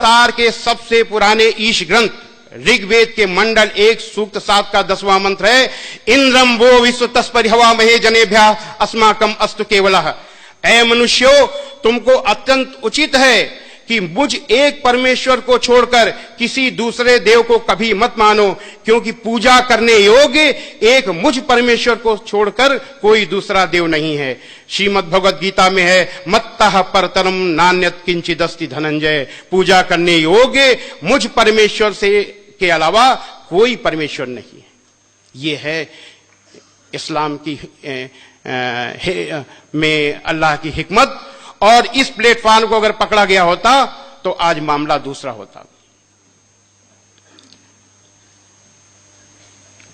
तार के सबसे पुराने ईश ग्रंथ ऋग्वेद के मंडल 1 सूक्त 7 का 10वां मंत्र है, इंद्रम वो विश्व तस्परिहवा महे जनेभ्या अस्माकम अस्तु केवलः। ऐ मनुष्यों, तुमको अत्यंत उचित है कि मुझ एक परमेश्वर को छोड़कर किसी दूसरे देव को कभी मत मानो, क्योंकि पूजा करने योग्य एक मुझ परमेश्वर को छोड़कर कोई दूसरा देव नहीं है। श्रीमद् भगवद गीता में है, मत्तः परतरम नान्यत किंचिदस्ति धनंजय। पूजा करने योग्य मुझ परमेश्वर से के अलावा कोई परमेश्वर नहीं है। ये है इस्लाम की में अल्लाह की हिकमत। और इस प्लेटफॉर्म को अगर पकड़ा गया होता तो आज मामला दूसरा होता।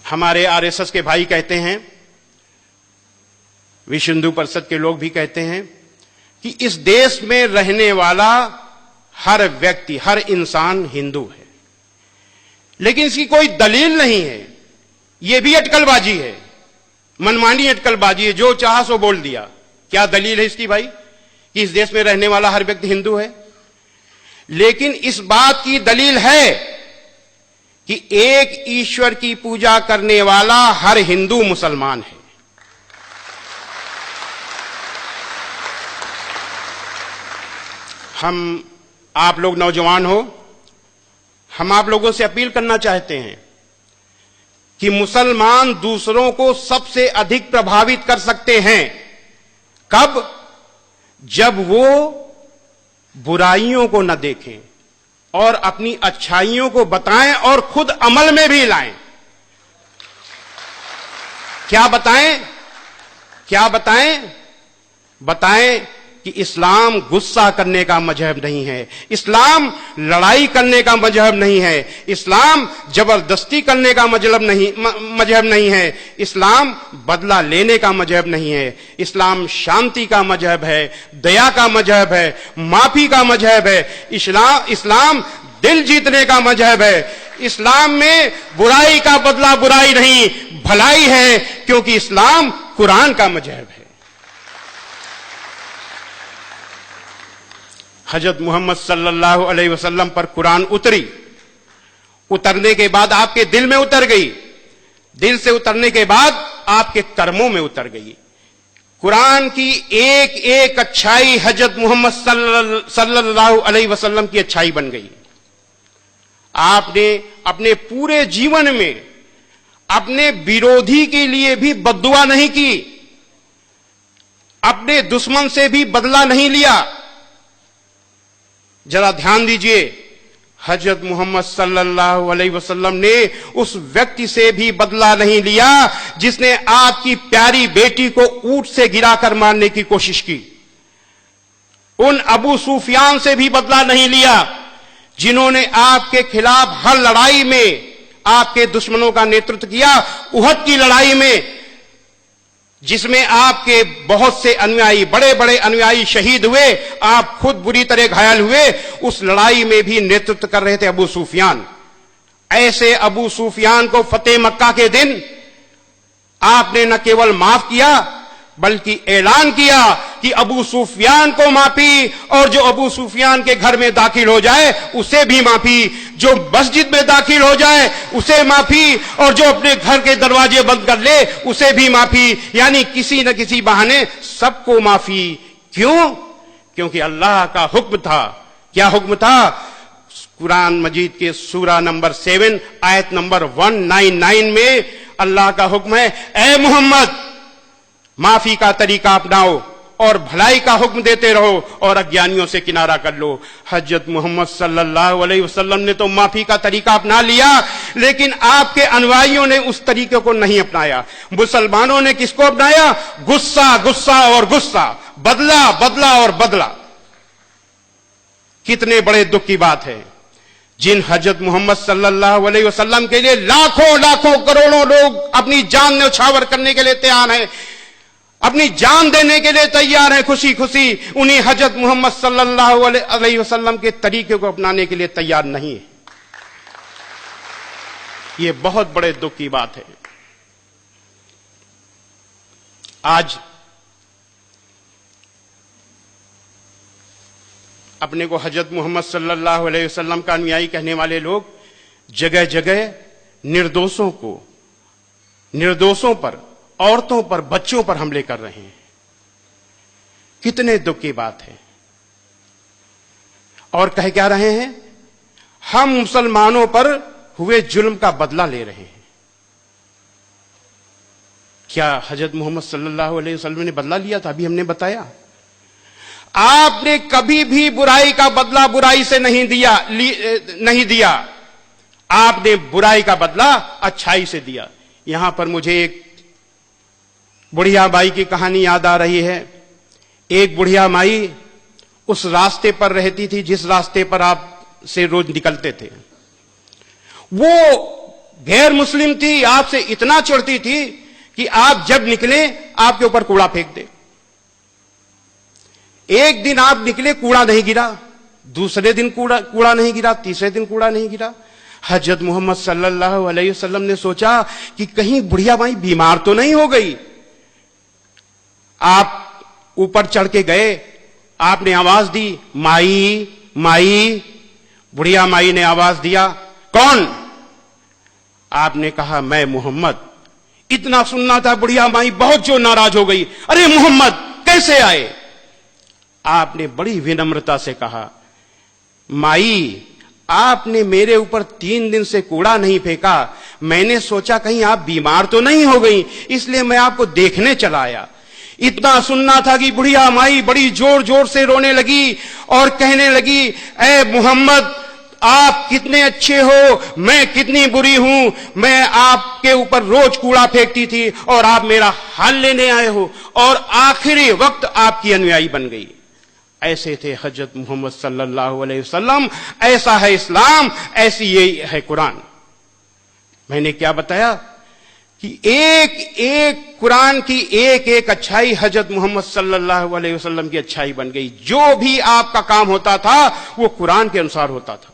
हमारे आरएसएस के भाई कहते हैं, विश्व हिंदू परिषद के लोग भी कहते हैं कि इस देश में रहने वाला हर व्यक्ति, हर इंसान हिंदू है, लेकिन इसकी कोई दलील नहीं है। यह भी अटकलबाजी है, मनमानी अटकलबाजी है, जो चाहा सो बोल दिया। क्या दलील है इसकी भाई कि इस देश में रहने वाला हर व्यक्ति हिंदू है? लेकिन इस बात की दलील है कि एक ईश्वर की पूजा करने वाला हर हिंदू मुसलमान है। हम आप लोग नौजवान हो, हम आप लोगों से अपील करना चाहते हैं कि मुसलमान दूसरों को सबसे अधिक प्रभावित कर सकते हैं। कब? जब वो बुराइयों को न देखें और अपनी अच्छाइयों को बताएं और खुद अमल में भी लाएं। क्या बताएं? क्या बताएं? बताएं कि इस्लाम गुस्सा करने का मजहब नहीं है, इस्लाम लड़ाई करने का मजहब नहीं है, इस्लाम जबरदस्ती करने का मजहब नहीं है, इस्लाम बदला लेने का मजहब नहीं है, इस्लाम शांति का मजहब है, दया का मजहब है, माफी का मजहब है। इस्लाम दिल जीतने का मजहब है। इस्लाम में बुराई का बदला बुराई नहीं, भलाई है, क्योंकि इस्लाम कुरान का मजहब है। हजरत मोहम्मद सल्लल्लाहु अलैहि वसल्लम पर कुरान उतरी, उतरने के बाद आपके दिल में उतर गई, दिल से उतरने के बाद आपके कर्मों में उतर गई। कुरान की एक एक अच्छाई हजरत मोहम्मद सल्लल्लाहु अलैहि वसल्लम की अच्छाई बन गई। आपने अपने पूरे जीवन में अपने विरोधी के लिए भी बद्दुआ नहीं की, अपने दुश्मन से भी बदला नहीं लिया। जरा ध्यान दीजिए, हजरत मोहम्मद सल्लल्लाहु अलैहि वसल्लम ने उस व्यक्ति से भी बदला नहीं लिया जिसने आपकी प्यारी बेटी को ऊंट से गिराकर मारने की कोशिश की। उन अबू सुफियान से भी बदला नहीं लिया जिन्होंने आपके खिलाफ हर लड़ाई में आपके दुश्मनों का नेतृत्व किया। उहद की लड़ाई में जिसमें आपके बहुत से अनुयायी, बड़े बड़े अनुयायी शहीद हुए, आप खुद बुरी तरह घायल हुए, उस लड़ाई में भी नेतृत्व कर रहे थे अबू सुफियान। ऐसे अबू सुफियान को फतेह मक्का के दिन आपने न केवल माफ किया बल्कि ऐलान किया कि अबू सुफियान को माफी, और जो अबू सुफियान के घर में दाखिल हो जाए उसे भी माफी, जो मस्जिद में दाखिल हो जाए उसे माफी, और जो अपने घर के दरवाजे बंद कर ले उसे भी माफी। यानी किसी न किसी बहाने सबको माफी। क्यों? क्योंकि अल्लाह का हुक्म था। क्या हुक्म था? कुरान मजीद के सूरा नंबर 7 आयत नंबर 199 में अल्लाह का हुक्म है, ऐ मोहम्मद माफी का तरीका अपनाओ और भलाई का हुक्म देते रहो और अज्ञानियों से किनारा कर लो। हजरत मोहम्मद सल्लल्लाहु अलैहि वसल्लम ने तो माफी का तरीका अपना लिया, लेकिन आपके अनुयायियों ने उस तरीके को नहीं अपनाया। मुसलमानों ने किसको अपनाया? गुस्सा, गुस्सा और गुस्सा, बदला, बदला और बदला। कितने बड़े दुख की बात है, जिन हजरत मोहम्मद सल्लल्लाहु अलैहि वसल्लम के लिए लाखों लाखों करोड़ों लोग अपनी जान न्यौछावर करने के लिए तैयार हैं, अपनी जान देने के लिए तैयार है, खुशी खुशी उन्हीं हजरत मोहम्मद सल्लल्लाहु अलैहि वसल्लम के तरीके को अपनाने के लिए तैयार नहीं है। यह बहुत बड़े दुख की बात है। आज अपने को हजरत मोहम्मद सल्लल्लाहु अलैहि वसल्लम का अनुयायी कहने वाले लोग जगह जगह निर्दोषों पर, औरतों पर, बच्चों पर हमले कर रहे हैं। कितने दुख की बात है। और कह क्या रहे हैं? हम मुसलमानों पर हुए जुल्म का बदला ले रहे हैं। क्या हजरत मोहम्मद सल्लल्लाहु अलैहि वसल्लम ने बदला लिया था? अभी हमने बताया। आपने कभी भी बुराई का बदला बुराई से नहीं दिया। आपने बुराई का बदला अच्छाई से दिया। यहां पर मुझे एक बुढ़िया माई की कहानी याद आ रही है। एक बुढ़िया माई उस रास्ते पर रहती थी जिस रास्ते पर आप से रोज निकलते थे। वो गैर मुस्लिम थी, आपसे इतना चिढ़ती थी कि आप जब निकले आपके ऊपर कूड़ा फेंक दे। एक दिन आप निकले, कूड़ा नहीं गिरा, दूसरे दिन कूड़ा नहीं गिरा, तीसरे दिन कूड़ा नहीं गिरा। हजरत मोहम्मद सल्लल्लाहु अलैहि वसल्लम ने सोचा कि कहीं बुढ़िया माई बीमार तो नहीं हो गई। आप ऊपर चढ़ के गए, आपने आवाज दी, माई माई। बुढ़िया माई ने आवाज दिया, कौन? आपने कहा, मैं मोहम्मद। इतना सुनना था, बुढ़िया माई बहुत जो नाराज हो गई। अरे मोहम्मद कैसे आए? आपने बड़ी विनम्रता से कहा, माई आपने मेरे ऊपर 3 दिन से कूड़ा नहीं फेंका। मैंने सोचा कहीं आप बीमार तो नहीं हो गई, इसलिए मैं आपको देखने चला आया। इतना सुनना था कि बुढ़िया माई बड़ी जोर जोर से रोने लगी और कहने लगी, ऐ मोहम्मद आप कितने अच्छे हो, मैं कितनी बुरी हूं। मैं आपके ऊपर रोज कूड़ा फेंकती थी और आप मेरा हाल लेने आए हो और आखिरी वक्त आपकी अनुयायी बन गई। ऐसे थे हजरत मोहम्मद सल्लल्लाहु अलैहि वसल्लम। ऐसा है इस्लाम, ऐसी यही है कुरान। मैंने क्या बताया कि एक एक कुरान की एक एक अच्छाई हजरत मोहम्मद सल्लल्लाहु अलैहि वसल्लम की अच्छाई बन गई। जो भी आपका काम होता था वो कुरान के अनुसार होता था।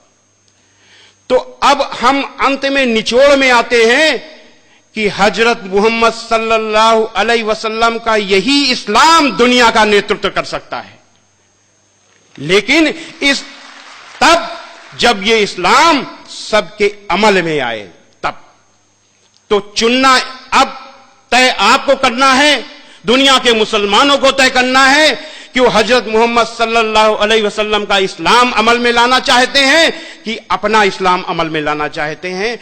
तो अब हम अंत में निचोड़ में आते हैं कि हजरत मोहम्मद सल्लल्लाहु अलैहि वसल्लम का यही इस्लाम दुनिया का नेतृत्व कर सकता है। लेकिन तब जब ये इस्लाम सबके अमल में आए, तब तो चुनना अब तय आपको करना है, दुनिया के मुसलमानों को तय करना है कि वो हजरत मोहम्मद सल्लल्लाहु अलैहि वसल्लम का इस्लाम अमल में लाना चाहते हैं कि अपना इस्लाम अमल में लाना चाहते हैं।